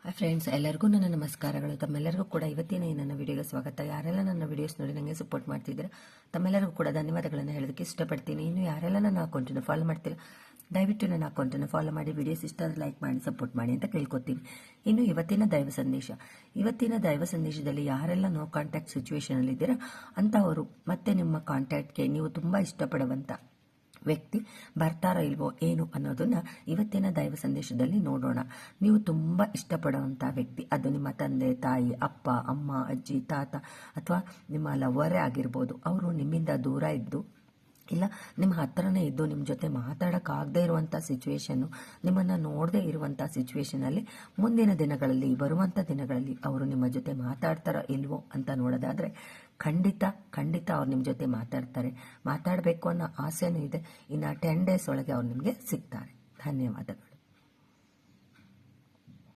Hi friends, ಎಲ್ಲರಿಗೂ ನನ್ನ ನಮಸ್ಕಾರಗಳು. ತಮ್ಮೆಲ್ಲರಿಗೂ ಕೂಡ ಇವತ್ತಿನ ಈ ನನ್ನ ವಿಡಿಯೋಗೆ ಸ್ವಾಗತ. ಯಾರೆಲ್ಲ ನನ್ನ ವಿಡಿಯೋಸ್ ನೋಡಿ ನನಗೆ ಸಪೋರ್ಟ್ ಮಾಡ್ತಿದ್ದೀರಾ ತಮ್ಮೆಲ್ಲರಿಗೂ ಕೂಡ ಧನ್ಯವಾದಗಳನ್ನು ಹೇಳೋದಕ್ಕೆ ಇಷ್ಟಪಡ್ತೀನಿ. ಇನ್ನು ಯಾರೆಲ್ಲ ನನ್ನ ಅಕೌಂಟನ್ನು ಫಾಲೋ ಮಾಡ್ತಿಲ್ಲ, ದಯವಿಟ್ಟು ನನ್ನ ಅಕೌಂಟನ್ನು ಫಾಲೋ ಮಾಡಿ, ವಿಡಿಯೋಸ್ ಇಷ್ಟ ಆದರೆ ಲೈಕ್ ಮಾಡಿ ಸಪೋರ್ಟ್ ಮಾಡಿ ಅಂತ ಕೇಳ್ಕೊತೀನಿ. ಇನ್ನು ಇವತ್ತಿನ ದೈವ ಸಂದೇಶದಲ್ಲಿ ಯಾರೆಲ್ಲ ನೋ ಕಾಂಟ್ಯಾಕ್ಟ್ ಸಿಚುವೇಶನ್ ಅಲ್ಲಿ ಇದ್ದೀರಾ ಅಂತವರು ಮತ್ತೆ ನಿಮ್ಮ ಕಾಂಟ್ಯಾಕ್ಟ್ಗೆ ನೀವು ತುಂಬಾ ಇಷ್ಟಪಡುವಂತ ವ್ಯಕ್ತಿ ಬರ್ತಾರೋ ಇಲ್ವೋ ಏನು ಅನ್ನೋದನ್ನ ಇವತ್ತಿನ ದೈವ ಸಂದೇಶದಲ್ಲಿ ನೋಡೋಣ. ನೀವು ತುಂಬಾ ಇಷ್ಟಪಡುವಂತಹ ವ್ಯಕ್ತಿ, ಅದು ನಿಮ್ಮ ತಂದೆ ತಾಯಿ, ಅಪ್ಪ ಅಮ್ಮ, ಅಜ್ಜಿ ತಾತ ಅಥವಾ ನಿಮ್ಮ ಲವರೇ ಆಗಿರ್ಬೋದು. ಅವರು ನಿಮ್ಮಿಂದ ದೂರ ಇದ್ದು ಇಲ್ಲ ನಿಮ್ಮ ಹತ್ರನೇ ಇದ್ದು ನಿಮ್ಮ ಜೊತೆ ಮಾತಾಡೋಕ್ಕಾಗದೇ ಇರುವಂಥ ಸಿಚುವೇಶನ್ನು, ನಿಮ್ಮನ್ನು ನೋಡದೇ ಇರುವಂಥ ಸಿಚುವೇಶನಲ್ಲಿ ಮುಂದಿನ ದಿನಗಳಲ್ಲಿ, ಬರುವಂಥ ದಿನಗಳಲ್ಲಿ ಅವರು ನಿಮ್ಮ ಜೊತೆ ಮಾತಾಡ್ತಾರೋ ಇಲ್ವೋ ಅಂತ ನೋಡೋದಾದ್ರೆ ಖಂಡಿತ ಅವ್ರು ನಿಮ್ಮ ಜೊತೆ ಮಾತಾಡಬೇಕು ಅನ್ನೋ ಆಸೆನೂ ಇದೆ. ಇನ್ನು 10 days ಒಳಗೆ ಅವ್ರು ನಿಮಗೆ ಸಿಗ್ತಾರೆ. ಧನ್ಯವಾದಗಳು.